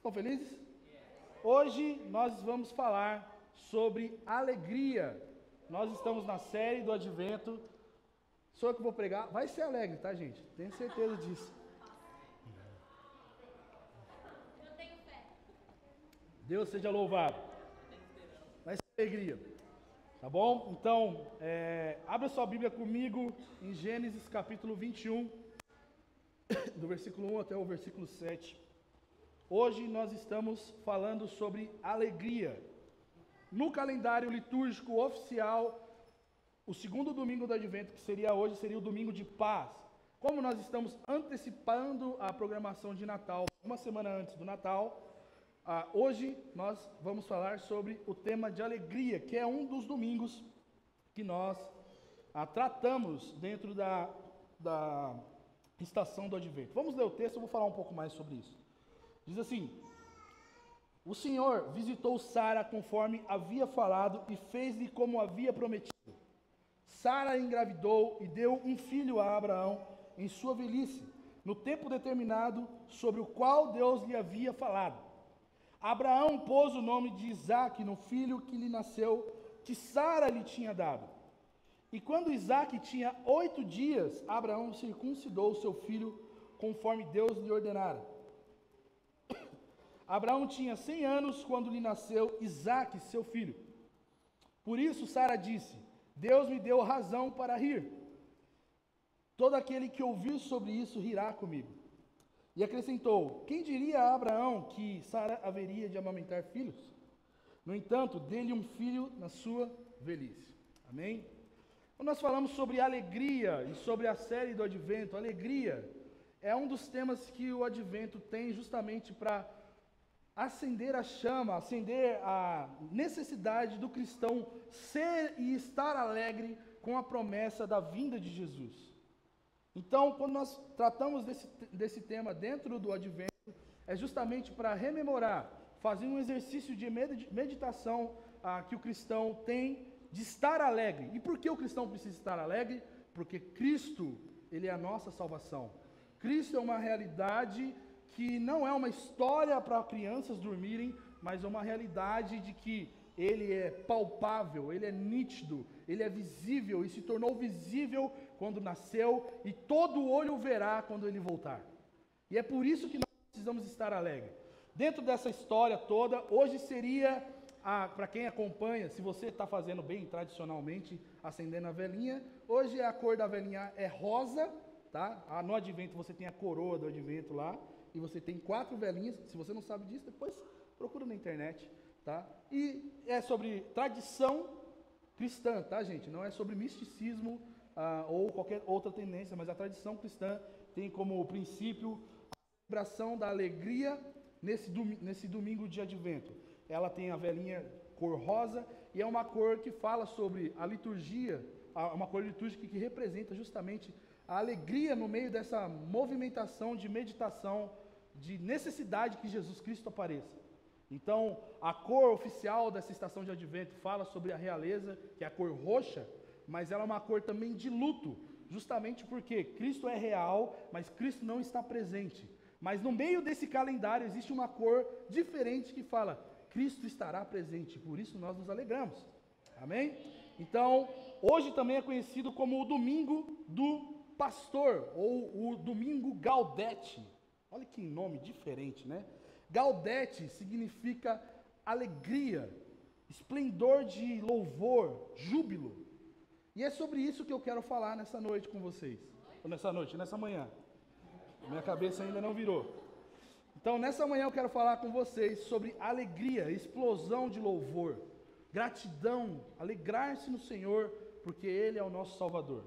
Estão felizes? Hoje nós vamos falar sobre alegria. Nós estamos na série do Advento. Sou eu que vou pregar. Vai ser alegre, tá, gente? Tenho certeza disso. Eu tenho fé. Deus seja louvado. Vai ser alegria. Tá bom? Então, abra sua Bíblia comigo em Gênesis capítulo 21, do versículo 1 até o versículo 7. Hoje nós estamos falando sobre alegria. No calendário litúrgico oficial, o segundo domingo do Advento, que seria hoje, seria o domingo de paz. Como nós estamos antecipando a programação de Natal, uma semana antes do Natal, hoje nós vamos falar sobre o tema de alegria, que é um dos domingos que nós tratamos dentro da estação do Advento. Vamos ler o texto, eu vou falar um pouco mais sobre isso. Diz assim: o Senhor visitou Sara conforme havia falado e fez-lhe como havia prometido. Sara engravidou e deu um filho a Abraão em sua velhice, no tempo determinado sobre o qual Deus lhe havia falado. Abraão pôs o nome de Isaque no filho que lhe nasceu, que Sara lhe tinha dado. E quando Isaque tinha 8 dias, Abraão circuncidou seu filho conforme Deus lhe ordenara. Abraão tinha 100 anos quando lhe nasceu Isaque, seu filho. Por isso Sara disse: Deus me deu razão para rir. Todo aquele que ouvir sobre isso rirá comigo. E acrescentou: quem diria a Abraão que Sara haveria de amamentar filhos? No entanto, dê-lhe um filho na sua velhice. Amém? Quando nós falamos sobre alegria e sobre a série do Advento, alegria é um dos temas que o Advento tem justamente para acender a chama, acender a necessidade do cristão ser e estar alegre com a promessa da vinda de Jesus. Então, quando nós tratamos desse tema dentro do Advento, é justamente para rememorar, fazer um exercício de meditação que o cristão tem de estar alegre. E por que o cristão precisa estar alegre? Porque Cristo, Ele é a nossa salvação. Cristo é uma realidade que não é uma história para crianças dormirem, mas é uma realidade de que Ele é palpável, Ele é nítido, Ele é visível e se tornou visível quando nasceu e todo olho o verá quando Ele voltar. E é por isso que nós precisamos estar alegres. Dentro dessa história toda, hoje seria, para quem acompanha, se você está fazendo bem tradicionalmente, acendendo a velinha, hoje a cor da velinha é rosa, tá? No Advento você tem a coroa do Advento lá, e você tem 4 velinhas. Se você não sabe disso, depois procura na internet, tá? E é sobre tradição cristã, tá, gente? Não é sobre misticismo ou qualquer outra tendência, mas a tradição cristã tem como princípio a celebração da alegria nesse domingo de Advento. Ela tem a velinha cor rosa e é uma cor que fala sobre a liturgia, uma cor litúrgica que representa justamente a alegria no meio dessa movimentação de meditação, de necessidade que Jesus Cristo apareça. Então, a cor oficial dessa estação de Advento fala sobre a realeza, que é a cor roxa, mas ela é uma cor também de luto, justamente porque Cristo é real, mas Cristo não está presente. Mas no meio desse calendário existe uma cor diferente que fala: Cristo estará presente, por isso nós nos alegramos. Amém? Então, hoje também é conhecido como o Domingo do Pastor, ou o Domingo Gaudete. Olha que nome diferente, né? Gaudete significa alegria, esplendor de louvor, júbilo. E é sobre isso que eu quero falar nessa noite com vocês. Ou nessa manhã. Minha cabeça ainda não virou. Então, nessa manhã eu quero falar com vocês sobre alegria, explosão de louvor, gratidão, alegrar-se no Senhor, porque Ele é o nosso Salvador.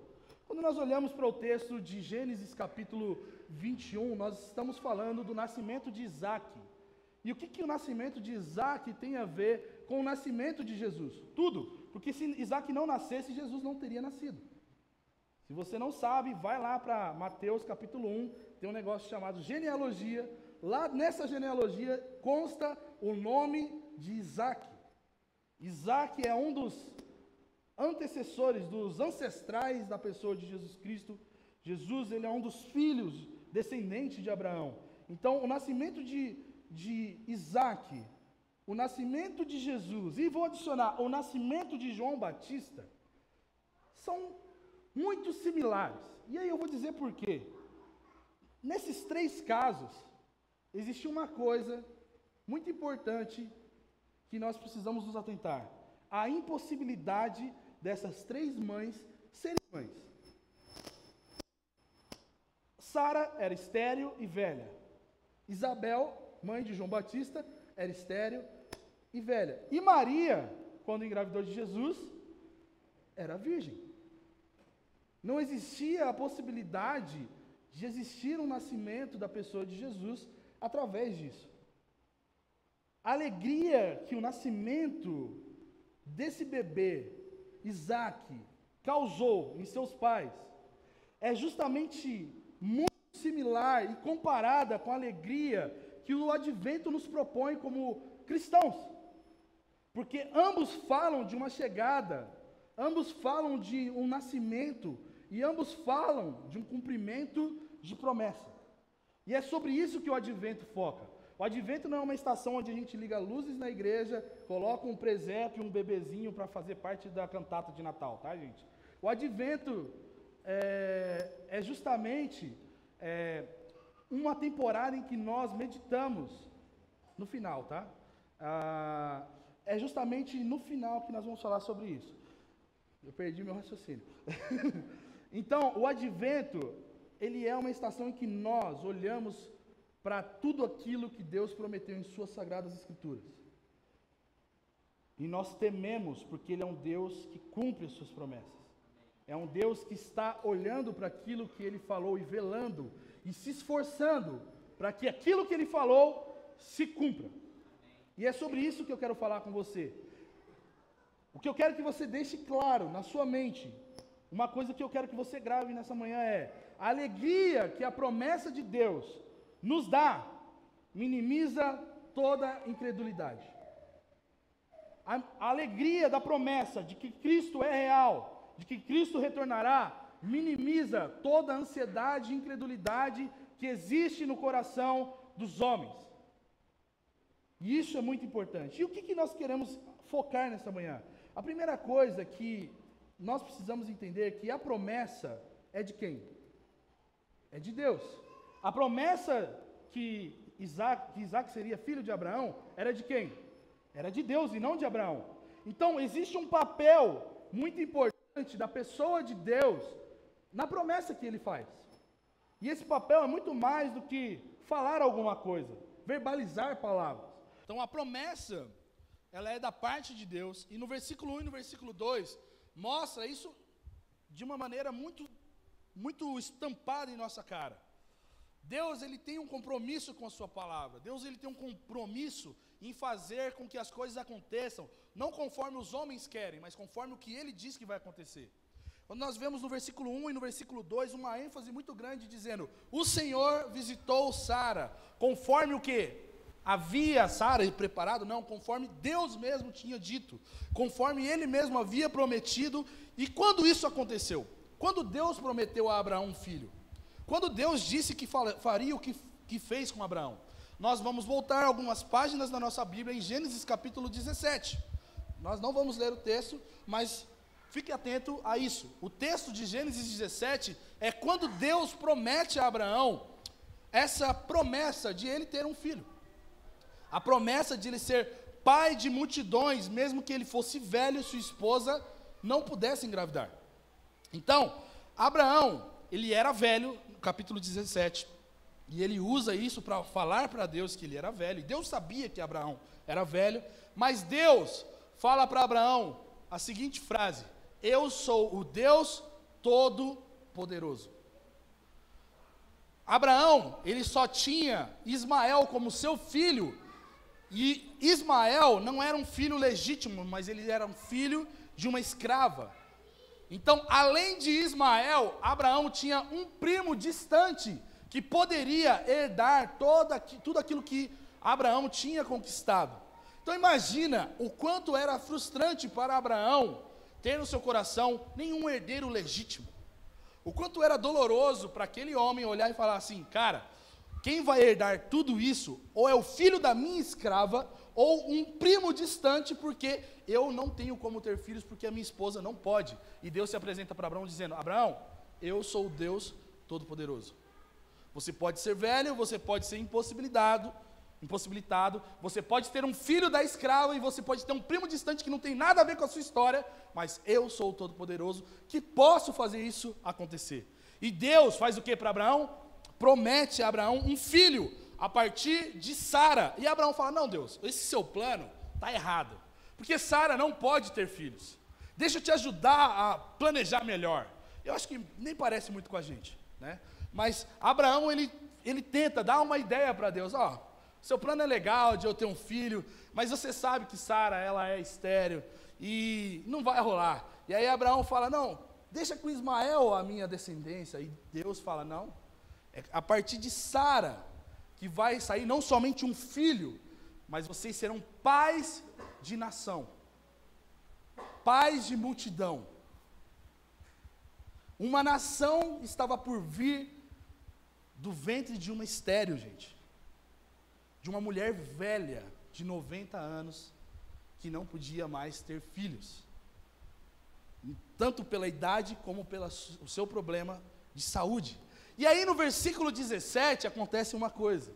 Quando nós olhamos para o texto de Gênesis capítulo 21, nós estamos falando do nascimento de Isaque. E o que o nascimento de Isaque tem a ver com o nascimento de Jesus? Tudo, porque se Isaque não nascesse, Jesus não teria nascido. Se você não sabe, vai lá para Mateus capítulo 1, tem um negócio chamado genealogia. Lá nessa genealogia consta o nome de Isaque. Isaque é um dos antecessores, dos ancestrais da pessoa de Jesus Cristo. Jesus, ele é um dos filhos descendentes de Abraão. Então, o nascimento de de Isaac, o nascimento de Jesus, e vou adicionar o nascimento de João Batista, são muito similares. E aí eu vou dizer por quê. Nesses três casos, existe uma coisa muito importante que nós precisamos nos atentar: a impossibilidade dessas três mães serem mães. Sara era estéril e velha. Isabel, mãe de João Batista, era estéril e velha. E Maria, quando engravidou de Jesus, era virgem. Não existia a possibilidade de existir um nascimento da pessoa de Jesus através disso. A alegria que o nascimento desse bebê, Isaac, causou em seus pais, é justamente muito similar e comparada com a alegria que o advento nos propõe como cristãos. Porque ambos falam de uma chegada, ambos falam de um nascimento, e ambos falam de um cumprimento de promessa. E é sobre isso que o advento foca. O advento não é uma estação onde a gente liga luzes na igreja, coloca um presépio e um bebezinho para fazer parte da cantata de Natal, tá, gente? O advento é justamente uma temporada em que nós meditamos no final, tá? É justamente no final que nós vamos falar sobre isso. Eu perdi meu raciocínio. Então, o advento, ele é uma estação em que nós olhamos para tudo aquilo que Deus prometeu em suas sagradas escrituras. E nós tememos porque Ele é um Deus que cumpre as suas promessas. É um Deus que está olhando para aquilo que Ele falou e velando e se esforçando para que aquilo que Ele falou se cumpra. E é sobre isso que eu quero falar com você. O que eu quero que você deixe claro na sua mente, uma coisa que eu quero que você grave nessa manhã é: a alegria que a promessa de Deus nos dá, minimiza toda incredulidade. A alegria da promessa de que Cristo é real, de que Cristo retornará, minimiza toda a ansiedade e incredulidade que existe no coração dos homens. E isso é muito importante. E o que nós queremos focar nessa manhã? A primeira coisa que nós precisamos entender é que a promessa é de quem? É de Deus. A promessa que Isaac seria filho de Abraão era de quem? Era de Deus e não de Abraão. Então, existe um papel muito importante da pessoa de Deus na promessa que ele faz. E esse papel é muito mais do que falar alguma coisa, verbalizar palavras. Então, a promessa, ela é da parte de Deus. E no versículo 1 e no versículo 2, mostra isso de uma maneira muito estampada em nossa cara. Deus, ele tem um compromisso com a sua palavra. Deus, ele tem um compromisso em fazer com que as coisas aconteçam, não conforme os homens querem, mas conforme o que ele diz que vai acontecer. Quando nós vemos no versículo 1 e no versículo 2 uma ênfase muito grande dizendo: o Senhor visitou Sara, conforme o que? Havia Sara preparado? Não, conforme Deus mesmo tinha dito, conforme ele mesmo havia prometido. E quando isso aconteceu? Quando Deus prometeu a Abraão um filho, quando Deus disse que faria o que fez com Abraão, nós vamos voltar algumas páginas da nossa Bíblia em Gênesis capítulo 17. Nós não vamos ler o texto, mas fique atento a isso. O texto de Gênesis 17 é quando Deus promete a Abraão essa promessa de ele ter um filho. A promessa de ele ser pai de multidões, mesmo que ele fosse velho e sua esposa não pudesse engravidar. Então, Abraão, ele era velho, no capítulo 17, e ele usa isso para falar para Deus que ele era velho. E Deus sabia que Abraão era velho, mas Deus fala para Abraão a seguinte frase: eu sou o Deus Todo-Poderoso. Abraão, ele só tinha Ismael como seu filho, e Ismael não era um filho legítimo, mas ele era um filho de uma escrava. Então, além de Ismael, Abraão tinha um primo distante, que poderia herdar tudo aquilo que Abraão tinha conquistado. Então imagina o quanto era frustrante para Abraão ter no seu coração nenhum herdeiro legítimo. O quanto era doloroso para aquele homem olhar e falar assim: cara, quem vai herdar tudo isso, ou é o filho da minha escrava, ou um primo distante, porque eu não tenho como ter filhos, porque a minha esposa não pode. E Deus se apresenta para Abraão dizendo: Abraão, eu sou o Deus Todo-Poderoso. Você pode ser velho, você pode ser impossibilitado, você pode ter um filho da escrava, e você pode ter um primo distante que não tem nada a ver com a sua história, mas eu sou o Todo-Poderoso, que posso fazer isso acontecer. E Deus faz o que para Abraão? Promete a Abraão um filho, a partir de Sara. E Abraão fala: não, Deus, esse seu plano está errado, porque Sara não pode ter filhos. Deixa eu te ajudar a planejar melhor. Eu acho que nem parece muito com a gente, né? Mas Abraão, ele tenta dar uma ideia para Deus: ó, seu plano é legal de eu ter um filho, mas você sabe que Sara, ela é estéril, e não vai rolar. E aí Abraão fala: não, deixa com Ismael a minha descendência. E Deus fala: não, é a partir de Sara que vai sair não somente um filho, mas vocês serão pais de nação, pais de multidão. Uma nação estava por vir do ventre de uma estéril, gente. De uma mulher velha, de 90 anos, que não podia mais ter filhos. Tanto pela idade, como pelo o seu problema de saúde. E aí no versículo 17 acontece uma coisa.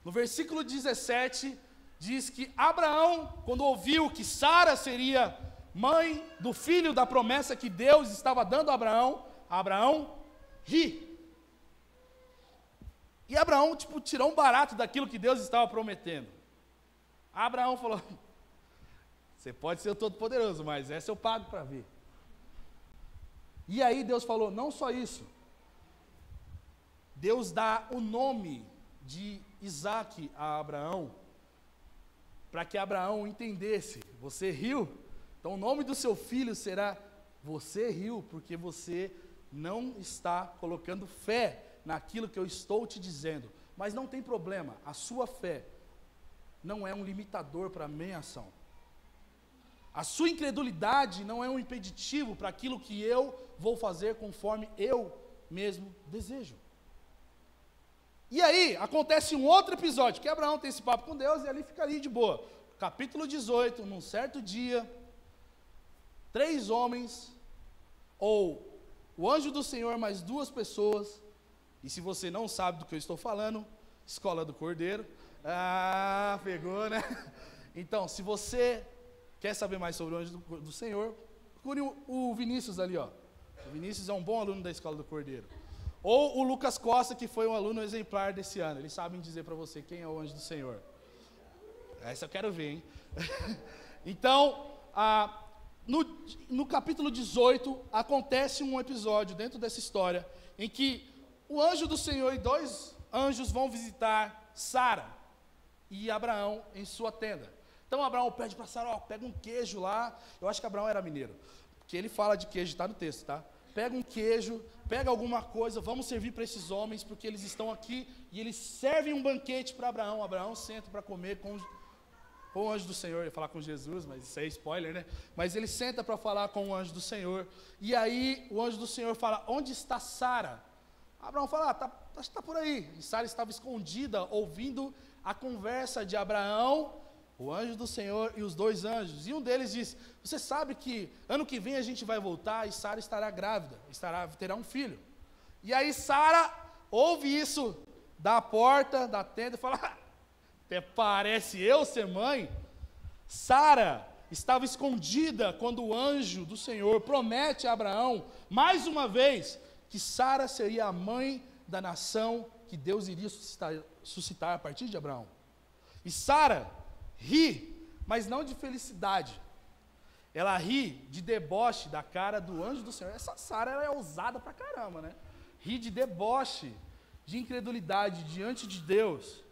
No versículo 17 diz que Abraão, quando ouviu que Sara seria mãe do filho da promessa que Deus estava dando a Abraão, Abraão ri. E Abraão, tirou um barato daquilo que Deus estava prometendo. Abraão falou: você pode ser o Todo-Poderoso, mas essa eu pago para ver. E aí Deus falou: não só isso. Deus dá o nome de Isaque a Abraão, para que Abraão entendesse: você riu? Então o nome do seu filho será Você Riu, porque você não está colocando fé naquilo que eu estou te dizendo. Mas não tem problema, a sua fé não é um limitador para a minha ação. A sua incredulidade não é um impeditivo para aquilo que eu vou fazer conforme eu mesmo desejo. E aí, acontece um outro episódio, que Abraão tem esse papo com Deus, e ali fica ali de boa. Capítulo 18, num certo dia, 3 homens, ou o anjo do Senhor mais 2 pessoas, e se você não sabe do que eu estou falando, Escola do Cordeiro. Ah, pegou, né? Então, se você quer saber mais sobre o anjo do Senhor, procure o Vinícius ali, ó. O Vinícius é um bom aluno da Escola do Cordeiro. Ou o Lucas Costa, que foi um aluno exemplar desse ano. Eles sabem dizer para você quem é o anjo do Senhor. Essa eu quero ver, hein? Então, no capítulo 18, acontece um episódio dentro dessa história, em que o anjo do Senhor e 2 anjos vão visitar Sara e Abraão em sua tenda. Então Abraão pede para Sara: ó, pega um queijo lá. Eu acho que Abraão era mineiro, porque ele fala de queijo, está no texto, tá? Pega um queijo, pega alguma coisa, vamos servir para esses homens, porque eles estão aqui, e eles servem um banquete para Abraão. Abraão senta para comer com o anjo do Senhor. Eu ia falar com Jesus, mas isso aí é spoiler, né? Mas ele senta para falar com o anjo do Senhor, e aí o anjo do Senhor fala: onde está Sara? Abraão fala: está por aí. E Sara estava escondida, ouvindo a conversa de Abraão, o anjo do Senhor e os 2 anjos. E um deles diz: você sabe que ano que vem a gente vai voltar e Sara estará grávida, terá um filho. E aí Sara ouve isso da porta da tenda e fala: até parece eu ser mãe. Sara estava escondida quando o anjo do Senhor promete a Abraão, mais uma vez, que Sara seria a mãe da nação que Deus iria suscitar a partir de Abraão. E Sara ri, mas não de felicidade. Ela ri de deboche da cara do anjo do Senhor. Essa Sara, ela é ousada pra caramba, né? Ri de deboche, de incredulidade diante de Deus,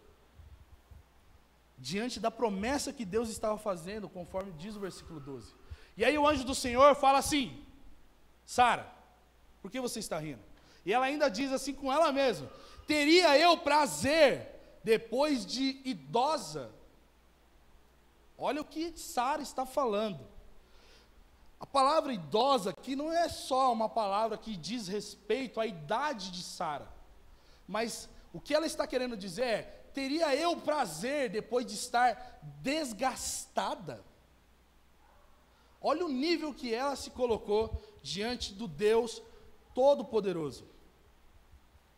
diante da promessa que Deus estava fazendo, conforme diz o versículo 12. E aí o anjo do Senhor fala assim: Sara, por que você está rindo? E ela ainda diz assim com ela mesma: teria eu prazer depois de idosa? Olha o que Sara está falando. A palavra idosa aqui não é só uma palavra que diz respeito à idade de Sara, mas o que ela está querendo dizer é: teria eu prazer depois de estar desgastada? Olha o nível que ela se colocou diante do Deus Todo-Poderoso.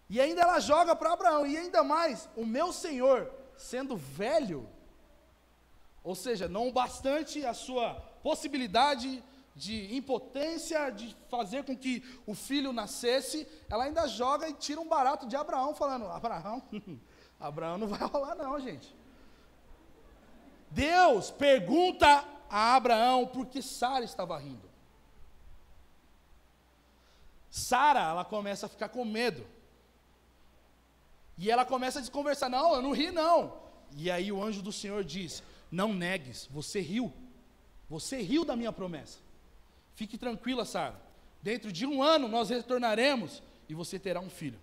E ainda ela joga para Abraão, e ainda mais, o meu Senhor, sendo velho, ou seja, não bastante a sua possibilidade de impotência, de fazer com que o filho nascesse, ela ainda joga e tira um barato de Abraão, falando: Abraão, Abraão não vai rolar não, gente. Deus pergunta a Abraão por que Sara estava rindo. Sara, ela começa a ficar com medo. E ela começa a desconversar: não, eu não ri não. E aí o anjo do Senhor diz: não negues, você riu da minha promessa. Fique tranquila, Sara, dentro de 1 ano nós retornaremos e você terá um filho.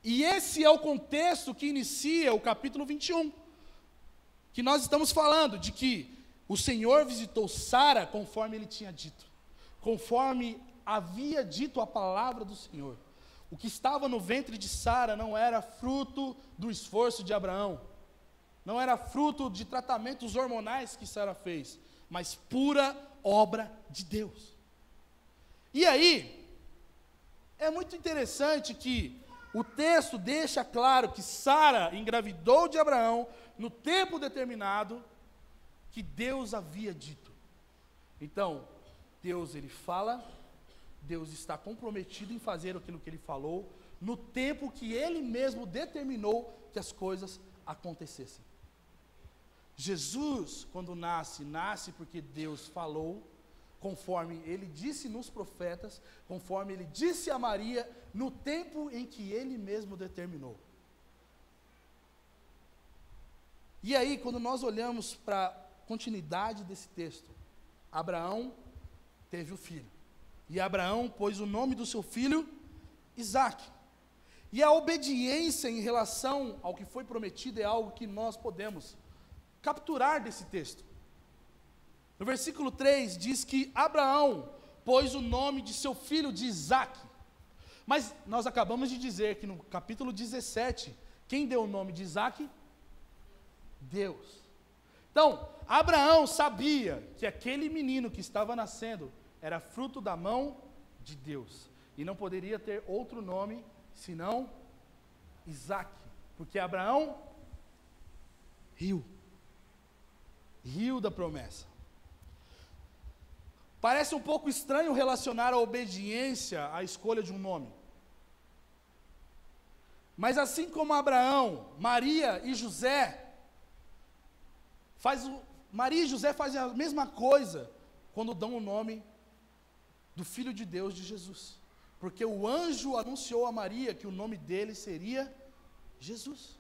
E esse é o contexto que inicia o capítulo 21, que nós estamos falando de que o Senhor visitou Sara conforme ele tinha dito, conforme havia dito a palavra do Senhor. O que estava no ventre de Sara não era fruto do esforço de Abraão, não era fruto de tratamentos hormonais que Sara fez, mas pura obra de Deus. E aí, é muito interessante que o texto deixa claro que Sara engravidou de Abraão no tempo determinado que Deus havia dito. Então, Deus, ele fala, Deus está comprometido em fazer aquilo que ele falou, no tempo que ele mesmo determinou que as coisas acontecessem. Jesus, quando nasce porque Deus falou, conforme ele disse nos profetas, conforme ele disse a Maria, no tempo em que ele mesmo determinou. E aí, quando nós olhamos para a continuidade desse texto, Abraão teve o filho. E Abraão pôs o nome do seu filho Isaque. E a obediência em relação ao que foi prometido é algo que nós podemos capturar desse texto. No versículo 3 diz que Abraão pôs o nome de seu filho de Isaque. Mas nós acabamos de dizer que no capítulo 17, quem deu o nome de Isaque? Deus. Então, Abraão sabia que aquele menino que estava nascendo era fruto da mão de Deus. E não poderia ter outro nome senão Isaque. Porque Abraão riu da promessa. Parece um pouco estranho relacionar a obediência à escolha de um nome. Mas assim como Abraão, Maria e José fazem a mesma coisa quando dão o nome do Filho de Deus, de Jesus. Porque o anjo anunciou a Maria que o nome dele seria Jesus.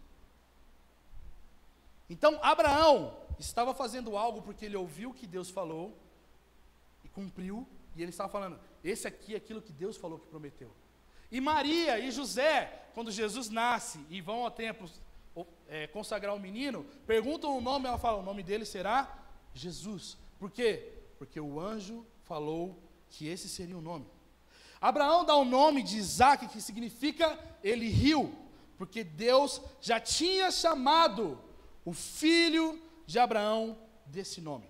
Então, Abraão estava fazendo algo porque ele ouviu o que Deus falou e cumpriu, e ele estava falando: esse aqui é aquilo que Deus falou que prometeu. E Maria e José, quando Jesus nasce e vão ao templo consagrar o menino, perguntam o nome, ela fala: o nome dele será Jesus. Por quê? Porque o anjo falou que esse seria o nome. Abraão dá o nome de Isaque, que significa ele riu, porque Deus já tinha chamado o filho de Abraão desse nome.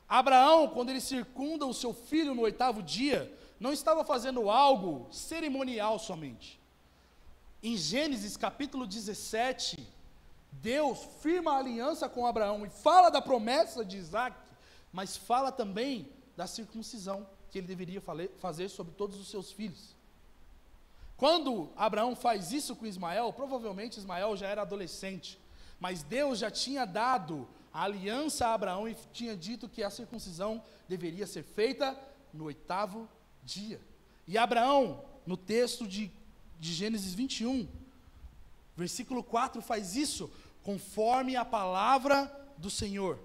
Abraão, quando ele circunda o seu filho no 8º dia, não estava fazendo algo cerimonial somente. Em Gênesis capítulo 17, Deus firma a aliança com Abraão e fala da promessa de Isaque, mas fala também da circuncisão que ele deveria fazer sobre todos os seus filhos. Quando Abraão faz isso com Ismael, provavelmente Ismael já era adolescente, mas Deus já tinha dado a aliança a Abraão e tinha dito que a circuncisão deveria ser feita no 8º dia. E Abraão, no texto de Gênesis 21, versículo 4, faz isso conforme a palavra do Senhor.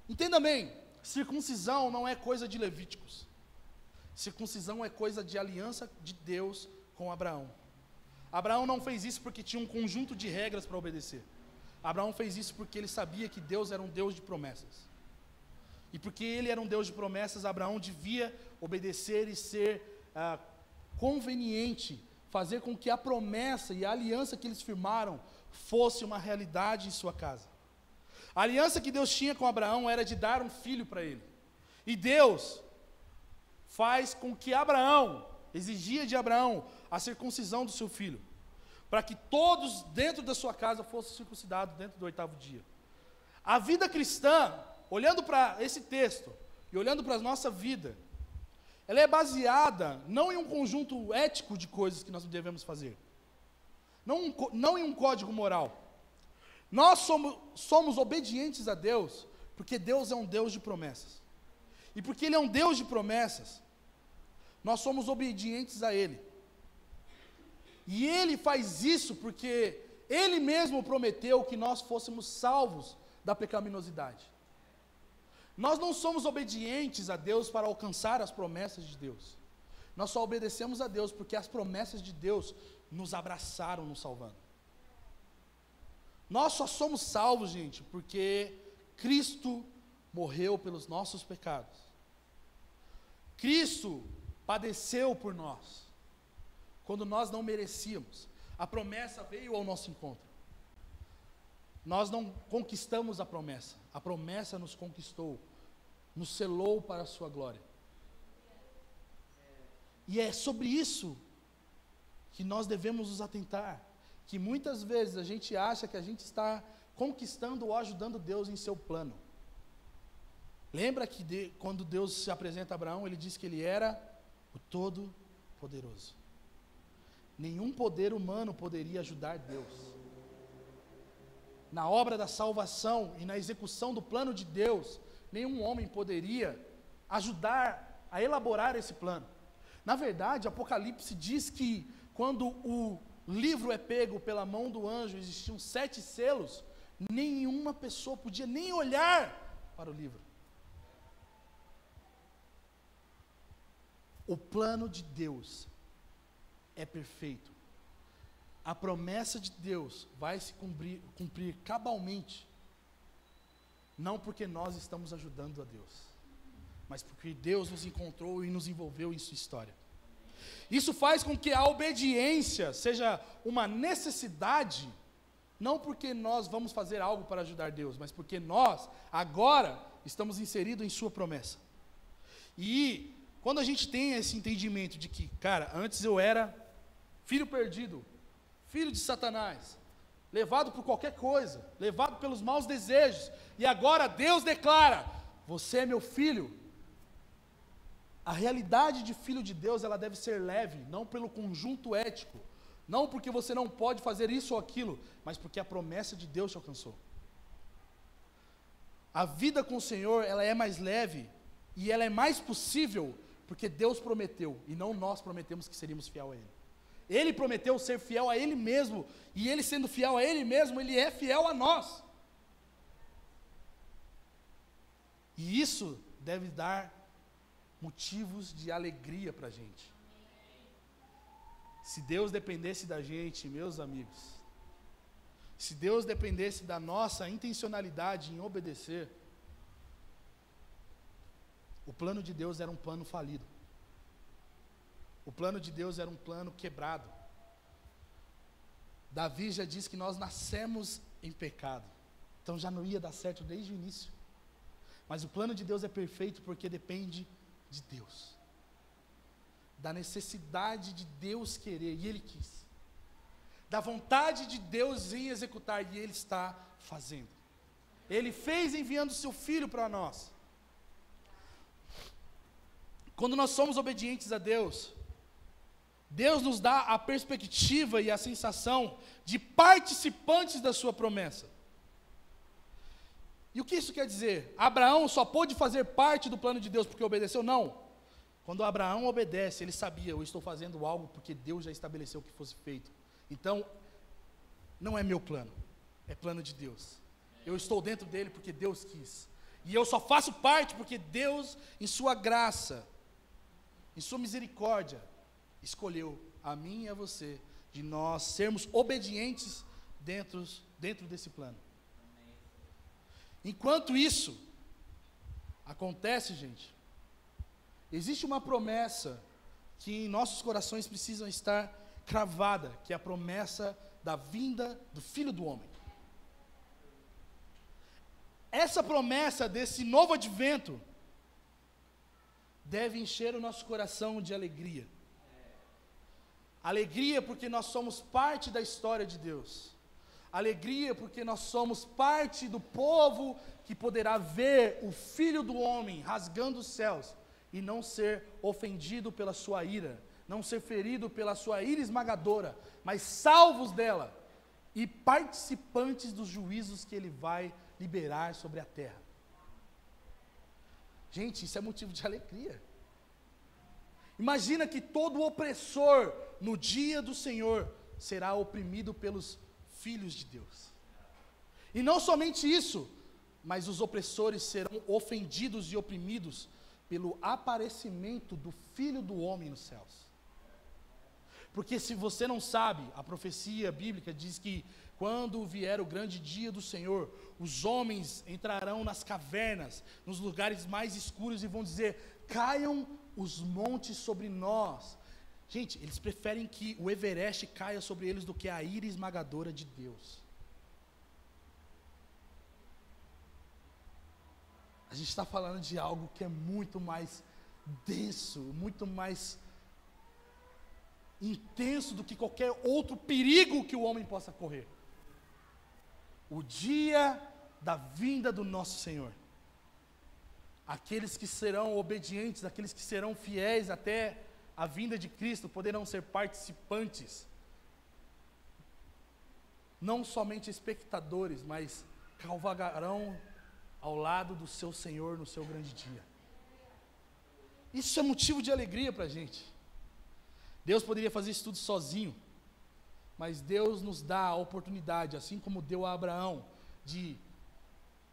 Entenda bem, circuncisão não é coisa de Levíticos. Circuncisão é coisa de aliança de Deus com Abraão. Abraão não fez isso porque tinha um conjunto de regras para obedecer. Abraão fez isso porque ele sabia que Deus era um Deus de promessas. E porque ele era um Deus de promessas, Abraão devia obedecer e ser conveniente fazer com que a promessa e a aliança que eles firmaram fosse uma realidade em sua casa. A aliança que Deus tinha com Abraão era de dar um filho para ele. E Deus faz com que Abraão, exigia de Abraão a circuncisão do seu filho, para que todos dentro da sua casa fossem circuncidados dentro do 8º dia. A vida cristã, olhando para esse texto e olhando para a nossa vida, ela é baseada não em um conjunto ético de coisas que nós devemos fazer, não em um código moral. Nós somos obedientes a Deus, porque Deus é um Deus de promessas. E porque Ele é um Deus de promessas, nós somos obedientes a Ele. E Ele faz isso porque Ele mesmo prometeu que nós fôssemos salvos da pecaminosidade. Nós não somos obedientes a Deus para alcançar as promessas de Deus. Nós só obedecemos a Deus porque as promessas de Deus nos abraçaram, nos salvando. Nós só somos salvos, gente, porque Cristo morreu pelos nossos pecados. Cristo padeceu por nós, quando nós não merecíamos. A promessa veio ao nosso encontro. Nós não conquistamos a promessa nos conquistou, nos selou para a sua glória. E é sobre isso que nós devemos nos atentar, que muitas vezes a gente acha que a gente está conquistando ou ajudando Deus em seu plano. Lembra que quando Deus se apresenta a Abraão, ele disse que ele era o Todo-Poderoso. Nenhum poder humano poderia ajudar Deus. Na obra da salvação e na execução do plano de Deus, nenhum homem poderia ajudar a elaborar esse plano. Na verdade, Apocalipse diz que quando o livro é pego pela mão do anjo, existiam 7 selos, nenhuma pessoa podia nem olhar para o livro. O plano de Deus é perfeito. A promessa de Deus vai se cumprir cabalmente, não porque nós estamos ajudando a Deus, mas porque Deus nos encontrou e nos envolveu em sua história. Isso faz com que a obediência seja uma necessidade, não porque nós vamos fazer algo para ajudar Deus, mas porque nós, agora, estamos inseridos em sua promessa. E quando a gente tem esse entendimento de que, cara, antes eu era filho perdido, filho de Satanás, levado por qualquer coisa, levado pelos maus desejos, e agora Deus declara: você é meu filho. A realidade de filho de Deus, ela deve ser leve, não pelo conjunto ético, não porque você não pode fazer isso ou aquilo, mas porque a promessa de Deus te alcançou. A vida com o Senhor, ela é mais leve, e ela é mais possível, porque Deus prometeu, e não nós prometemos que seríamos fiel a Ele. Ele prometeu ser fiel a Ele mesmo, e Ele sendo fiel a Ele mesmo, Ele é fiel a nós. E isso deve dar motivos de alegria para a gente. Se Deus dependesse da gente, meus amigos, se Deus dependesse da nossa intencionalidade em obedecer, o plano de Deus era um plano falido. O plano de Deus era um plano quebrado. Davi já disse que nós nascemos em pecado, então já não ia dar certo desde o início. Mas o plano de Deus é perfeito porque depende de Deus, da necessidade de Deus querer, e Ele quis, da vontade de Deus em executar, e Ele está fazendo. Ele fez enviando o seu Filho para nós. Quando nós somos obedientes a Deus, Deus nos dá a perspectiva e a sensação de participantes da sua promessa. E o que isso quer dizer? Abraão só pôde fazer parte do plano de Deus porque obedeceu? Não. Quando Abraão obedece, ele sabia: eu estou fazendo algo porque Deus já estabeleceu que fosse feito. Então, não é meu plano, é plano de Deus. Eu estou dentro dele porque Deus quis. E eu só faço parte porque Deus, em sua graça, em sua misericórdia, escolheu a mim e a você, de nós sermos obedientes dentro desse plano. Enquanto isso acontece, gente, existe uma promessa que em nossos corações precisam estar cravada, que é a promessa da vinda do Filho do Homem. Essa promessa desse novo advento deve encher o nosso coração de alegria. Alegria porque nós somos parte da história de Deus. Alegria porque nós somos parte do povo que poderá ver o Filho do Homem rasgando os céus e não ser ofendido pela sua ira, não ser ferido pela sua ira esmagadora, mas salvos dela e participantes dos juízos que ele vai liberar sobre a terra. Gente, isso é motivo de alegria. Imagina que todo opressor no dia do Senhor será oprimido pelos filhos de Deus. E não somente isso, mas os opressores serão ofendidos e oprimidos pelo aparecimento do Filho do Homem nos céus. Porque se você não sabe, a profecia bíblica diz que quando vier o grande dia do Senhor, os homens entrarão nas cavernas, nos lugares mais escuros e vão dizer: caiam os montes sobre nós. Gente, eles preferem que o Everest caia sobre eles do que a ira esmagadora de Deus. A gente está falando de algo que é muito mais denso, muito mais intenso do que qualquer outro perigo que o homem possa correr. O dia da vinda do nosso Senhor. Aqueles que serão obedientes, aqueles que serão fiéis até a vinda de Cristo, poderão ser participantes, não somente espectadores, mas cavalgarão ao lado do seu Senhor no seu grande dia. Isso é motivo de alegria para a gente. Deus poderia fazer isso tudo sozinho, mas Deus nos dá a oportunidade, assim como deu a Abraão, de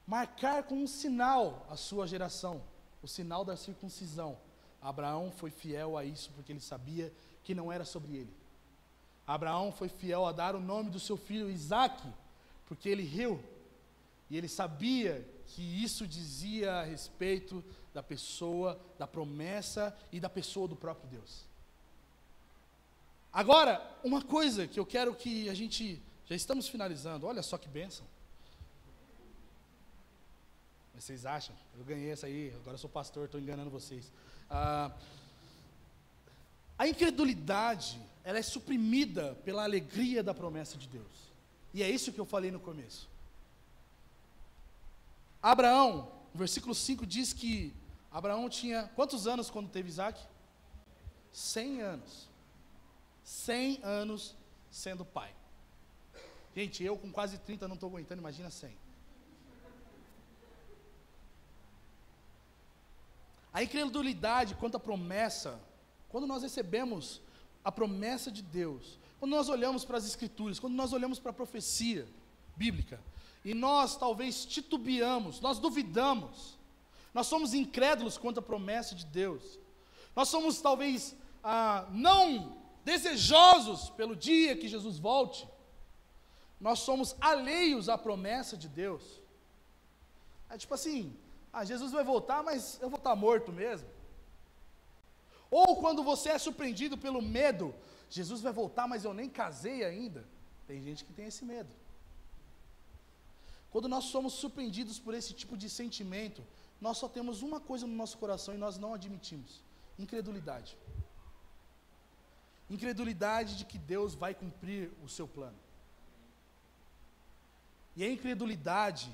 marcar com um sinal a sua geração, o sinal da circuncisão. Abraão foi fiel a isso porque ele sabia que não era sobre ele. Abraão foi fiel a dar o nome do seu filho Isaque, porque ele riu, e ele sabia que isso dizia a respeito da pessoa, da promessa e da pessoa do próprio Deus. Agora, uma coisa que eu quero que a gente, já estamos finalizando, olha só que bênção. Mas vocês acham? Eu ganhei essa aí, agora eu sou pastor, estou enganando vocês. A incredulidade, ela é suprimida pela alegria da promessa de Deus. E é isso que eu falei no começo. Abraão, no versículo 5 diz que Abraão tinha quantos anos quando teve Isaque? 100 anos. 100 anos sendo pai. Gente, eu com quase 30 não estou aguentando, imagina 100. A incredulidade quanto à promessa, quando nós recebemos a promessa de Deus, quando nós olhamos para as Escrituras, quando nós olhamos para a profecia bíblica, e nós talvez titubeamos, nós duvidamos, nós somos incrédulos quanto à promessa de Deus, nós somos talvez não desejosos pelo dia que Jesus volte, nós somos alheios à promessa de Deus. É tipo assim, Jesus vai voltar, mas eu vou estar morto mesmo. Ou quando você é surpreendido pelo medo, Jesus vai voltar, mas eu nem casei ainda. Tem gente que tem esse medo. Quando nós somos surpreendidos por esse tipo de sentimento, nós só temos uma coisa no nosso coração e nós não admitimos: incredulidade. Incredulidade de que Deus vai cumprir o seu plano. E a incredulidade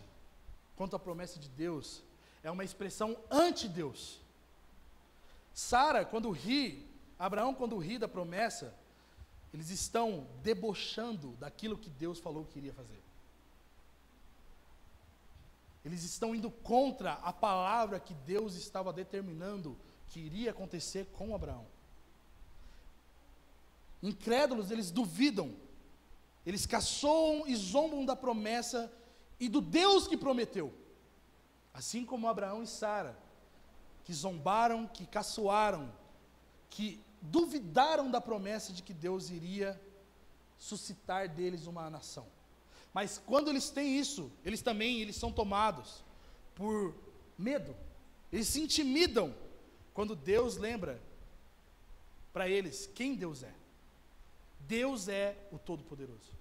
quanto à promessa de Deus é uma expressão anti-Deus. Sara, quando ri, Abraão, quando ri da promessa, eles estão debochando daquilo que Deus falou que iria fazer. Eles estão indo contra a palavra que Deus estava determinando que iria acontecer com Abraão. Incrédulos, eles duvidam, eles caçoam e zombam da promessa e do Deus que prometeu. Assim como Abraão e Sara, que zombaram, que caçoaram, que duvidaram da promessa de que Deus iria suscitar deles uma nação. Mas quando eles têm isso, eles são tomados por medo. Eles se intimidam quando Deus lembra para eles quem Deus é. Deus é o Todo-Poderoso.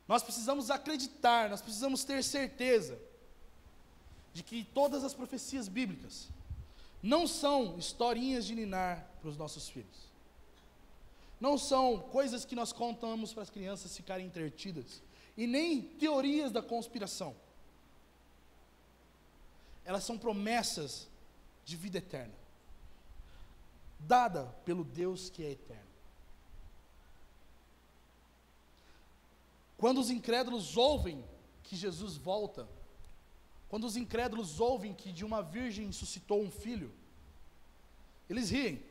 Nós precisamos acreditar, nós precisamos ter certeza de que todas as profecias bíblicas não são historinhas de ninar para os nossos filhos. Não são coisas que nós contamos para as crianças ficarem entretidas, e nem teorias da conspiração. Elas são promessas de vida eterna, dada pelo Deus que é eterno. Quando os incrédulos ouvem que Jesus volta, quando os incrédulos ouvem que de uma virgem suscitou um filho, eles riem.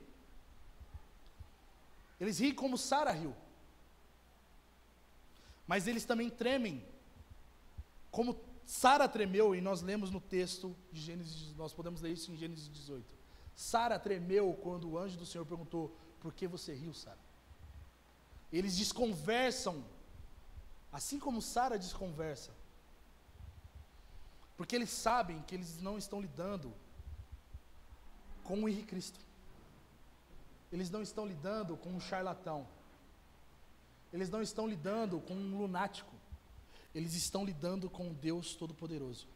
Eles riem como Sara riu. Mas eles também tremem, como Sara tremeu, e nós lemos no texto de Gênesis, nós podemos ler isso em Gênesis 18. Sara tremeu quando o anjo do Senhor perguntou: por que você riu, Sara? Eles desconversam, assim como Sara desconversa, porque eles sabem que eles não estão lidando com o Henrique Cristo. Eles não estão lidando com um charlatão. Eles não estão lidando com um lunático. Eles estão lidando com um Deus Todo-Poderoso.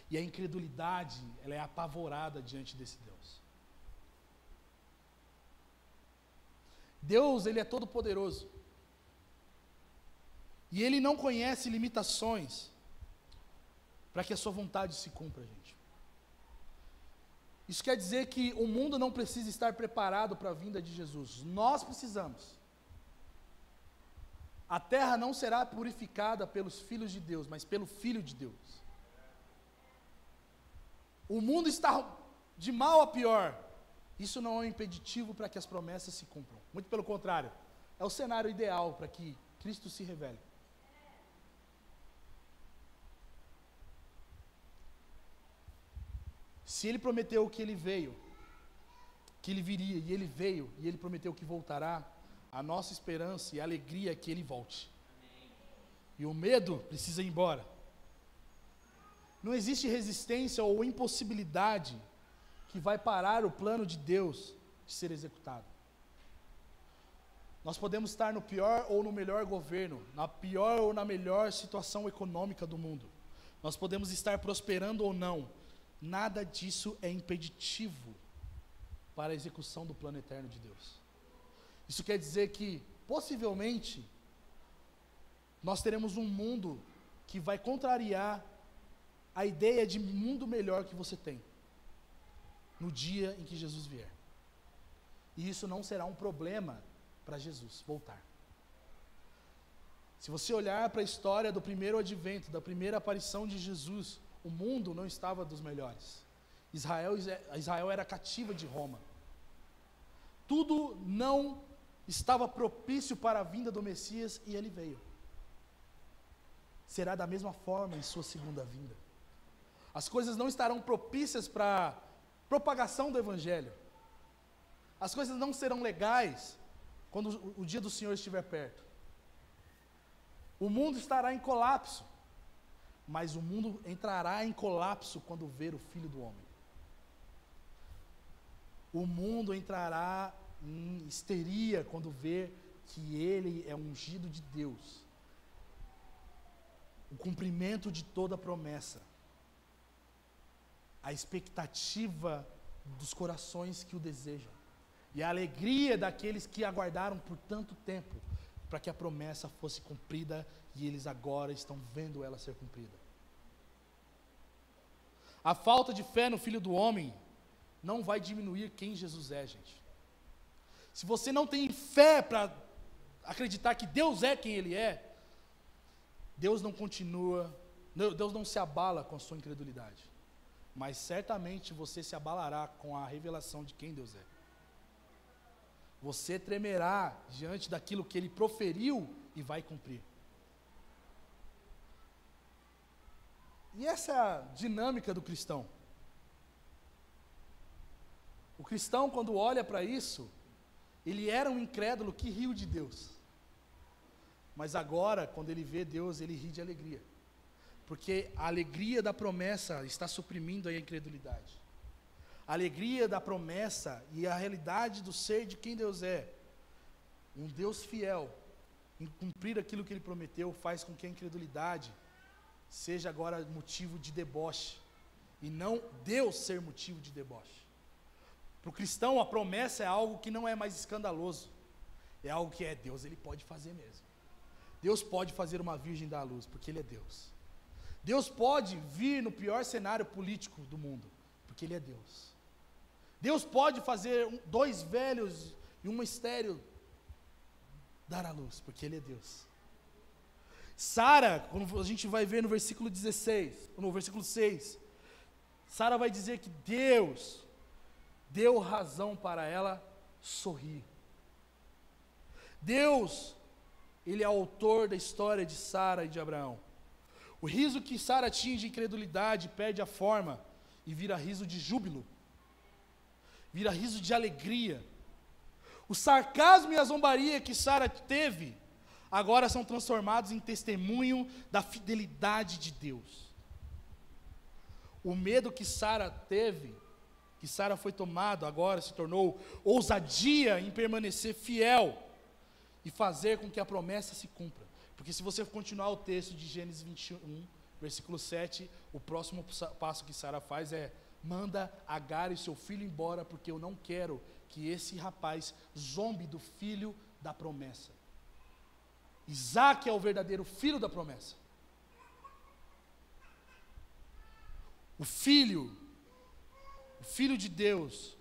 E a incredulidade, ela é apavorada diante desse Deus. Deus, Ele é todo-poderoso. E Ele não conhece limitações para que a sua vontade se cumpra, gente. Isso quer dizer que o mundo não precisa estar preparado para a vinda de Jesus. Nós precisamos. A terra não será purificada pelos filhos de Deus, mas pelo Filho de Deus. O mundo está de mal a pior. Isso não é um impeditivo para que as promessas se cumpram. Muito pelo contrário, é o cenário ideal para que Cristo se revele. Se Ele prometeu que Ele veio, que Ele viria, e Ele veio, e Ele prometeu que voltará, a nossa esperança e a alegria é que Ele volte. E o medo precisa ir embora. Não existe resistência ou impossibilidade que vai parar o plano de Deus de ser executado. Nós podemos estar no pior ou no melhor governo, na pior ou na melhor situação econômica do mundo. Nós podemos estar prosperando ou não. Nada disso é impeditivo para a execução do plano eterno de Deus. Isso quer dizer que, possivelmente, nós teremos um mundo que vai contrariar a ideia de mundo melhor que você tem, no dia em que Jesus vier. E isso não será um problema para Jesus voltar. Se você olhar para a história do primeiro advento, da primeira aparição de Jesus, o mundo não estava dos melhores. Israel era cativa de Roma. Tudo não estava propício para a vinda do Messias, e Ele veio. Será da mesma forma em sua segunda vinda. As coisas não estarão propícias para a propagação do Evangelho. As coisas não serão legais quando o dia do Senhor estiver perto. O mundo estará em colapso, mas o mundo entrará em colapso quando ver o Filho do Homem. O mundo entrará em histeria quando ver que Ele é ungido de Deus. O cumprimento de toda promessa. A expectativa dos corações que o desejam. E a alegria daqueles que aguardaram por tanto tempo para que a promessa fosse cumprida, e eles agora estão vendo ela ser cumprida. A falta de fé no Filho do Homem não vai diminuir quem Jesus é, gente. Se você não tem fé para acreditar que Deus é quem Ele é, Deus não se abala com a sua incredulidade, mas certamente você se abalará com a revelação de quem Deus é. Você tremerá diante daquilo que Ele proferiu e vai cumprir. E essa é a dinâmica do cristão. O cristão, quando olha para isso, ele era um incrédulo que riu de Deus. Mas agora, quando ele vê Deus, ele ri de alegria. Porque a alegria da promessa está suprimindo a incredulidade. A alegria da promessa e a realidade do ser de quem Deus é. Um Deus fiel em cumprir aquilo que Ele prometeu faz com que a incredulidade seja agora motivo de deboche. E não Deus ser motivo de deboche. Para o cristão, a promessa é algo que não é mais escandaloso. É algo que Deus, Ele pode fazer mesmo. Deus pode fazer uma virgem dar à luz, porque Ele é Deus. Deus pode vir no pior cenário político do mundo, porque Ele é Deus. Deus pode fazer dois velhos e uma estéril dar à luz, porque Ele é Deus. Sara, quando a gente vai ver no versículo 16, no versículo 6, Sara vai dizer que Deus deu razão para ela sorrir. Deus, Ele é autor da história de Sara e de Abraão. O riso que Sara tinha de incredulidade perde a forma e vira riso de júbilo, vira riso de alegria. O sarcasmo e a zombaria que Sara teve, agora são transformados em testemunho da fidelidade de Deus. O medo que Sara teve, que Sara foi tomado, agora se tornou ousadia em permanecer fiel e fazer com que a promessa se cumpra. Porque se você continuar o texto de Gênesis 21, versículo 7, o próximo passo que Sara faz é: manda Agar e seu filho embora, porque eu não quero que esse rapaz zombe do filho da promessa. Isaac é o verdadeiro filho da promessa. O filho de Deus,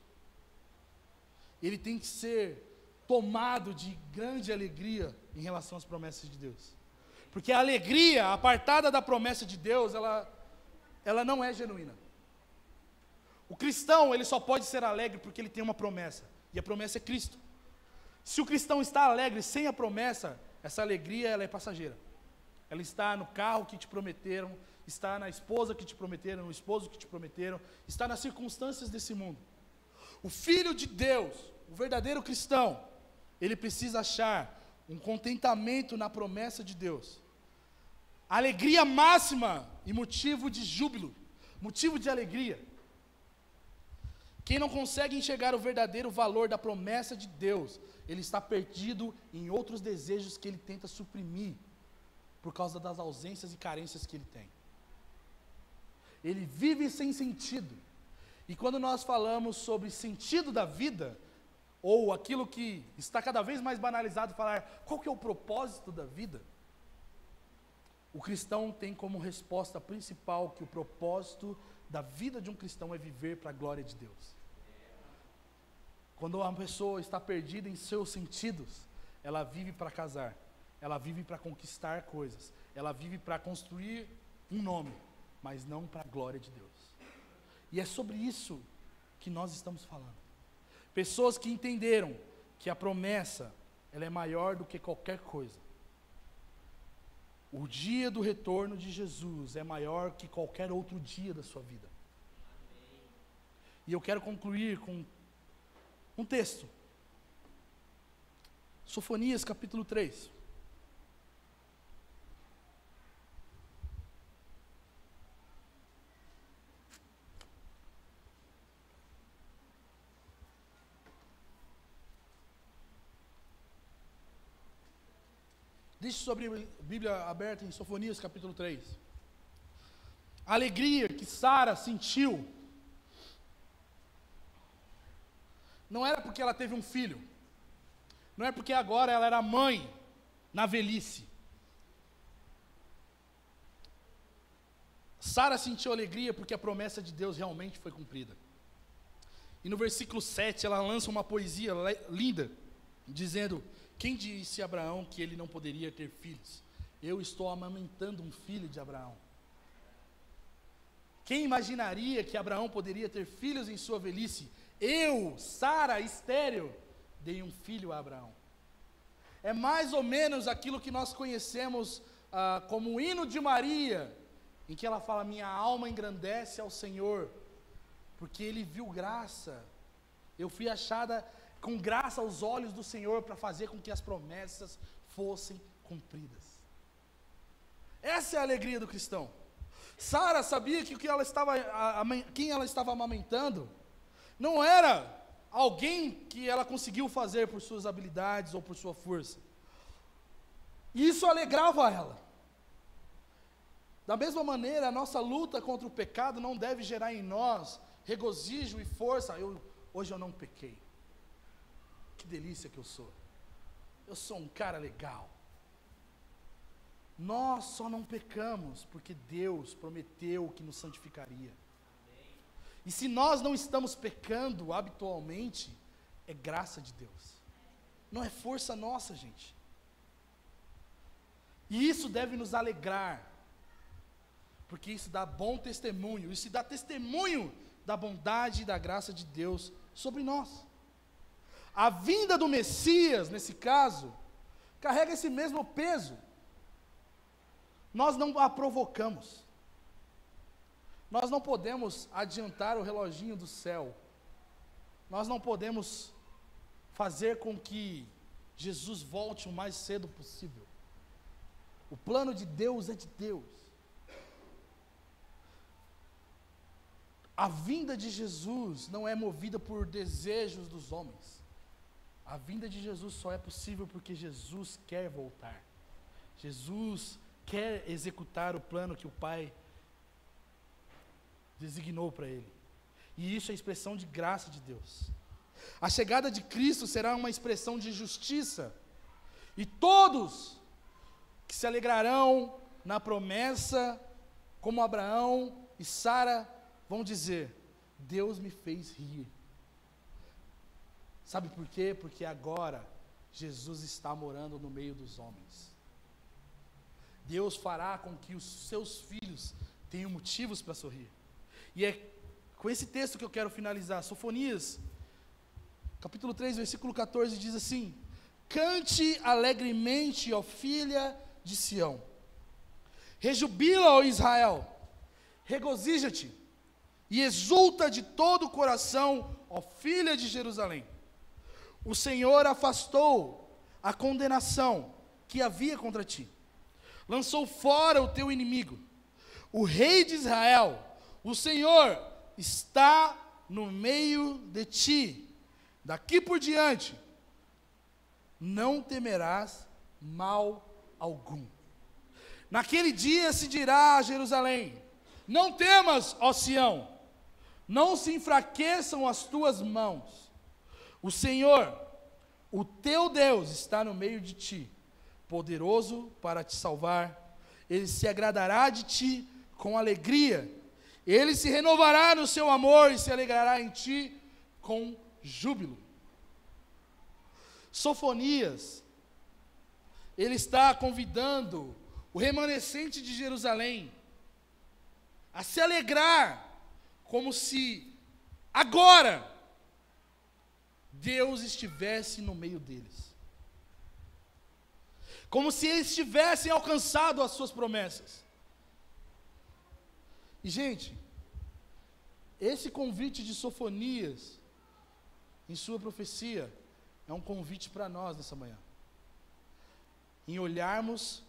ele tem que ser tomado de grande alegria em relação às promessas de Deus. Porque a alegria apartada da promessa de Deus, ela não é genuína. O cristão, ele só pode ser alegre porque ele tem uma promessa, e a promessa é Cristo. Se o cristão está alegre sem a promessa, essa alegria ela é passageira. Ela está no carro que te prometeram, está na esposa que te prometeram, no esposo que te prometeram, está nas circunstâncias desse mundo. O Filho de Deus, o verdadeiro cristão, ele precisa achar um contentamento na promessa de Deus. Alegria máxima e motivo de júbilo, motivo de alegria. Quem não consegue enxergar o verdadeiro valor da promessa de Deus, ele está perdido em outros desejos que ele tenta suprimir, por causa das ausências e carências que ele tem. Ele vive sem sentido. E quando nós falamos sobre sentido da vida, ou aquilo que está cada vez mais banalizado, falar qual que é o propósito da vida, o cristão tem como resposta principal que o propósito da vida de um cristão é viver para a glória de Deus. Quando uma pessoa está perdida em seus sentidos, ela vive para casar, ela vive para conquistar coisas, ela vive para construir um nome, mas não para a glória de Deus. E é sobre isso que nós estamos falando. Pessoas que entenderam que a promessa, ela é maior do que qualquer coisa. O dia do retorno de Jesus é maior que qualquer outro dia da sua vida. E eu quero concluir com um texto. Sofonias capítulo 3. Deixe sua Bíblia aberta em Sofonias capítulo 3. A alegria que Sara sentiu não era porque ela teve um filho, não é porque agora ela era mãe na velhice. Sara sentiu alegria porque a promessa de Deus realmente foi cumprida. E no versículo 7 ela lança uma poesia linda, dizendo: quem disse a Abraão que ele não poderia ter filhos? Eu estou amamentando um filho de Abraão. Quem imaginaria que Abraão poderia ter filhos em sua velhice? Eu, Sara, estéril, dei um filho a Abraão. É mais ou menos aquilo que nós conhecemos como o hino de Maria, em que ela fala: minha alma engrandece ao Senhor, porque Ele viu graça. Eu fui achada com graça aos olhos do Senhor para fazer com que as promessas fossem cumpridas. Essa é a alegria do cristão. Sara sabia que quem ela estava amamentando não era alguém que ela conseguiu fazer por suas habilidades ou por sua força. E isso alegrava ela. Da mesma maneira, a nossa luta contra o pecado não deve gerar em nós regozijo e força. Hoje eu não pequei. Que delícia que eu sou. Eu sou um cara legal. Nós só não pecamos porque Deus prometeu que nos santificaria. E se nós não estamos pecando habitualmente, é graça de Deus. Não é força nossa, gente. E isso deve nos alegrar. Porque isso dá bom testemunho. Isso dá testemunho da bondade e da graça de Deus sobre nós. A vinda do Messias, nesse caso, carrega esse mesmo peso. Nós não a provocamos. Nós não podemos adiantar o reloginho do céu. Nós não podemos fazer com que Jesus volte o mais cedo possível. O plano de Deus é de Deus. A vinda de Jesus não é movida por desejos dos homens. A vinda de Jesus só é possível porque Jesus quer voltar. Jesus quer executar o plano que o Pai designou para ele. E isso é a expressão de graça de Deus. A chegada de Cristo será uma expressão de justiça. E todos que se alegrarão na promessa, como Abraão e Sara, vão dizer: Deus me fez rir. Sabe por quê? Porque agora Jesus está morando no meio dos homens. Deus fará com que os seus filhos tenham motivos para sorrir. E é com esse texto que eu quero finalizar. Sofonias, capítulo 3, versículo 14, diz assim: cante alegremente, ó filha de Sião. Rejubila, ó Israel. Regozija-te e exulta de todo o coração, ó filha de Jerusalém. O Senhor afastou a condenação que havia contra ti. Lançou fora o teu inimigo. O rei de Israel, o Senhor, está no meio de ti. Daqui por diante, não temerás mal algum. Naquele dia se dirá a Jerusalém: não temas, ó Sião, não se enfraqueçam as tuas mãos. O Senhor, o teu Deus, está no meio de ti, poderoso para te salvar. Ele se agradará de ti com alegria. Ele se renovará no seu amor e se alegrará em ti com júbilo. Sofonias, ele está convidando o remanescente de Jerusalém a se alegrar, como se agora Deus estivesse no meio deles. Como se eles tivessem alcançado as suas promessas. E, gente, esse convite de Sofonias, em sua profecia, é um convite para nós nessa manhã. Em olharmos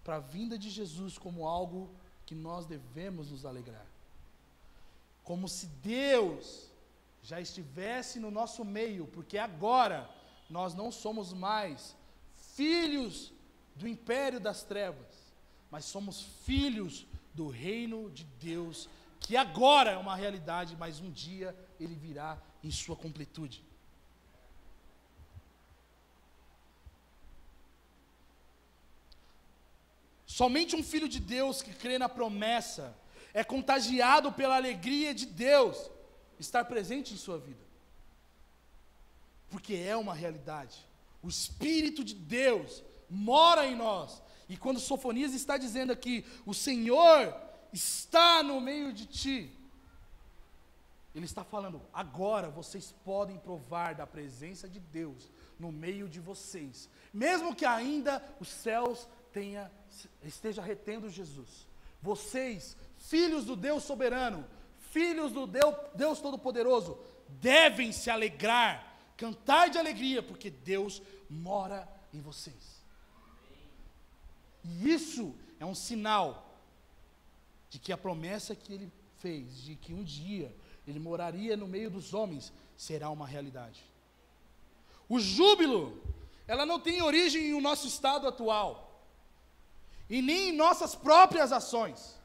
para a vinda de Jesus como algo que nós devemos nos alegrar. Como se Deus já estivesse no nosso meio, porque agora nós não somos mais filhos do império das trevas, mas somos filhos do reino de Deus, que agora é uma realidade, mas um dia ele virá em sua completude. Somente um filho de Deus que crê na promessa é contagiado pela alegria de Deus estar presente em sua vida. Porque é uma realidade. O Espírito de Deus mora em nós. E quando Sofonias está dizendo aqui, o Senhor está no meio de ti, ele está falando, agora vocês podem provar da presença de Deus no meio de vocês. Mesmo que ainda os céus esteja retendo Jesus. Vocês, filhos do Deus soberano, filhos do Deus Todo-Poderoso, devem se alegrar, cantar de alegria, porque Deus mora em vocês. E isso é um sinal de que a promessa que ele fez, de que um dia Ele moraria no meio dos homens, será uma realidade. O júbilo, ela não tem origem no nosso estado atual, e nem em nossas próprias ações.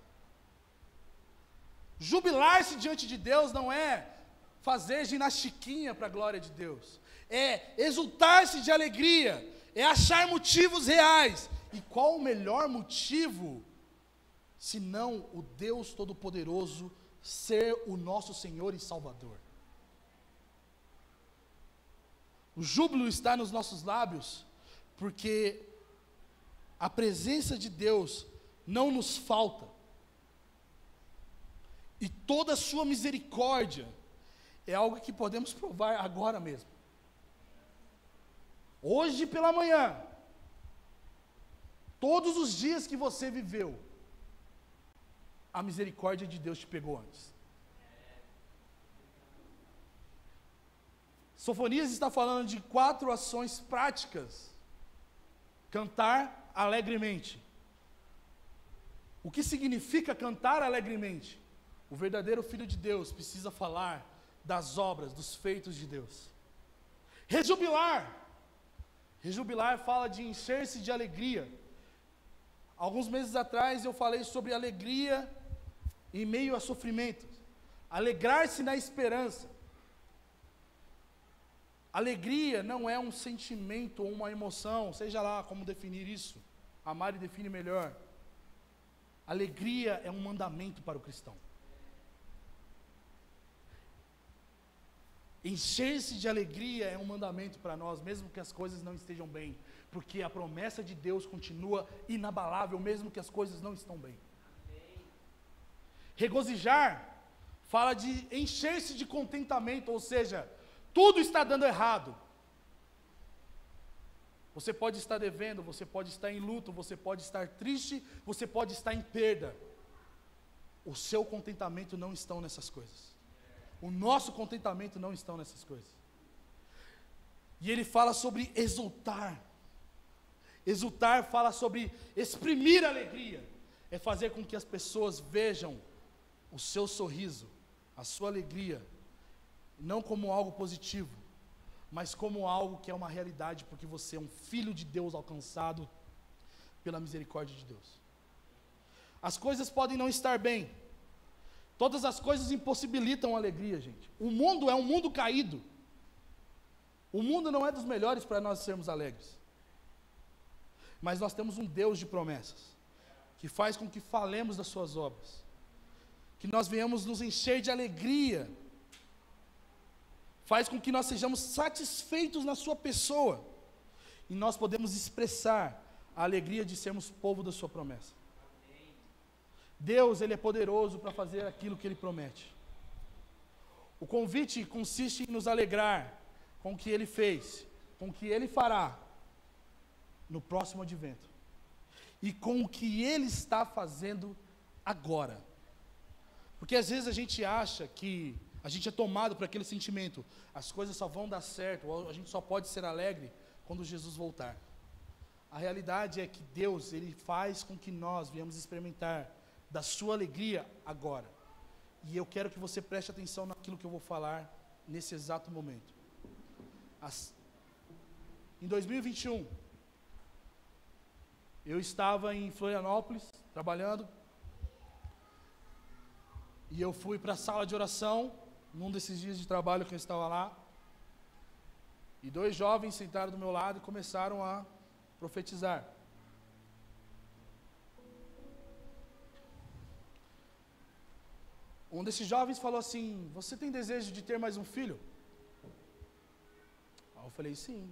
Jubilar-se diante de Deus não é fazer ginastiquinha para a glória de Deus, é exultar-se de alegria, é achar motivos reais. E qual o melhor motivo, senão o Deus Todo-Poderoso ser o nosso Senhor e Salvador? O júbilo está nos nossos lábios, porque a presença de Deus não nos falta, e toda a sua misericórdia é algo que podemos provar agora mesmo. Hoje pela manhã, todos os dias que você viveu, a misericórdia de Deus te pegou antes. Sofonias está falando de 4 ações práticas. Cantar alegremente. O que significa cantar alegremente? O verdadeiro filho de Deus precisa falar das obras, dos feitos de Deus. Rejubilar. Rejubilar fala de encher-se de alegria. Alguns meses atrás eu falei sobre alegria em meio a sofrimento. Alegrar-se na esperança. Alegria não é um sentimento ou uma emoção, seja lá como definir isso. A Mari define melhor. Alegria é um mandamento para o cristão. Encher-se de alegria é um mandamento para nós, mesmo que as coisas não estejam bem, porque a promessa de Deus continua inabalável, mesmo que as coisas não estão bem. Regozijar fala de encher-se de contentamento, ou seja, tudo está dando errado. Você pode estar devendo, você pode estar em luto, você pode estar triste, você pode estar em perda. O seu contentamento não está nessas coisas. O nosso contentamento não está nessas coisas. E ele fala sobre exultar. Exultar fala sobre exprimir alegria. É fazer com que as pessoas vejam o seu sorriso, a sua alegria, não como algo positivo, mas como algo que é uma realidade, porque você é um filho de Deus alcançado pela misericórdia de Deus. As coisas podem não estar bem. Todas as coisas impossibilitam a alegria, gente. O mundo é um mundo caído. O mundo não é dos melhores para nós sermos alegres. Mas nós temos um Deus de promessas, que faz com que falemos das suas obras, que nós venhamos nos encher de alegria, faz com que nós sejamos satisfeitos na sua pessoa, e nós podemos expressar a alegria de sermos povo da sua promessa. Deus, Ele é poderoso para fazer aquilo que Ele promete. O convite consiste em nos alegrar com o que Ele fez, com o que Ele fará no próximo advento, e com o que Ele está fazendo agora. Porque às vezes a gente acha que a gente é tomado por aquele sentimento, as coisas só vão dar certo, ou a gente só pode ser alegre quando Jesus voltar. A realidade é que Deus, Ele faz com que nós venhamos experimentar da sua alegria agora. E eu quero que você preste atenção naquilo que eu vou falar nesse exato momento. Em 2021, eu estava em Florianópolis, trabalhando, e eu fui para a sala de oração, num desses dias de trabalho que eu estava lá, e 2 jovens sentaram do meu lado e começaram a profetizar. Um desses jovens falou assim: você tem desejo de ter mais um filho? Aí eu falei: sim.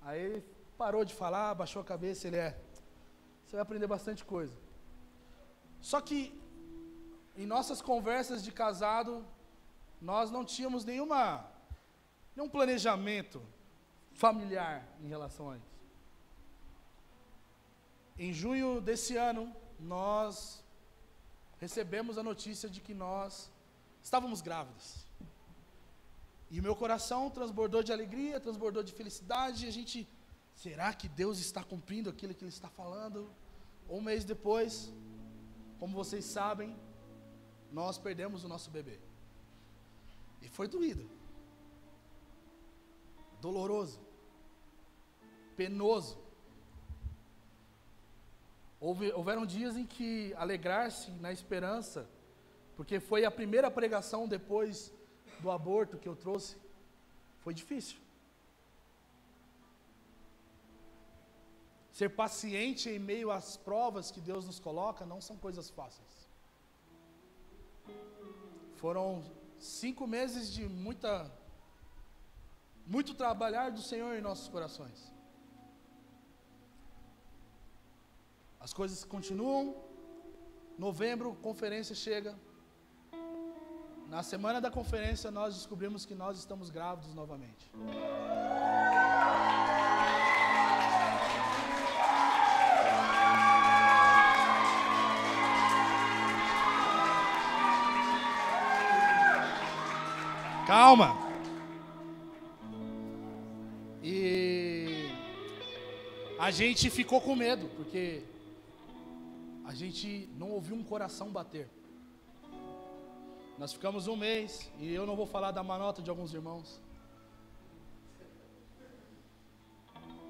Aí ele parou de falar, abaixou a cabeça, você vai aprender bastante coisa. Só que, em nossas conversas de casado, nós não tínhamos nenhum planejamento familiar em relação a isso. Em junho desse ano, nós recebemos a notícia de que nós estávamos grávidas. E o meu coração transbordou de alegria, transbordou de felicidade, e será que Deus está cumprindo aquilo que Ele está falando? Um mês depois, como vocês sabem, nós perdemos o nosso bebê. E foi doído, doloroso, penoso. Houveram dias em que alegrar-se na esperança, porque foi a primeira pregação depois do aborto que eu trouxe, foi difícil. Ser paciente em meio às provas que Deus nos coloca não são coisas fáceis. Foram 5 meses de muito trabalhar do Senhor em nossos corações. As coisas continuam. Novembro, conferência chega. Na semana da conferência, nós descobrimos que nós estamos grávidos novamente. Calma. E a gente ficou com medo, porque a gente não ouviu um coração bater. Nós ficamos 1 mês, e eu não vou falar da má nota de alguns irmãos,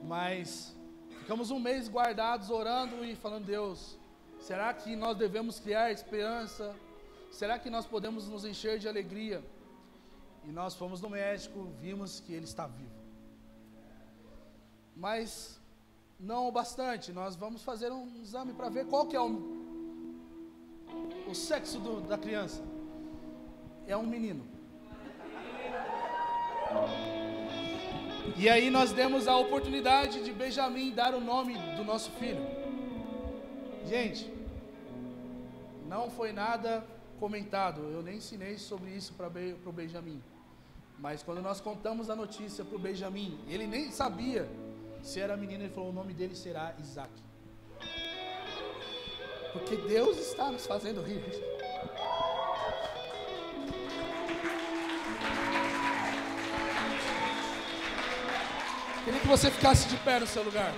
mas ficamos 1 mês guardados, orando e falando: Deus, será que nós devemos criar esperança? Será que nós podemos nos encher de alegria? E nós fomos no médico, vimos que ele está vivo. Mas não o bastante, nós vamos fazer um exame para ver qual que é o sexo da criança. É um menino. E aí nós demos a oportunidade de Benjamin dar o nome do nosso filho. Gente, não foi nada comentado, eu nem ensinei sobre isso para o Benjamin. Mas quando nós contamos a notícia para o Benjamin, ele nem sabia se era menino, ele falou: o nome dele será Isaac. Porque Deus está nos fazendo rir. Queria que você ficasse de pé no seu lugar.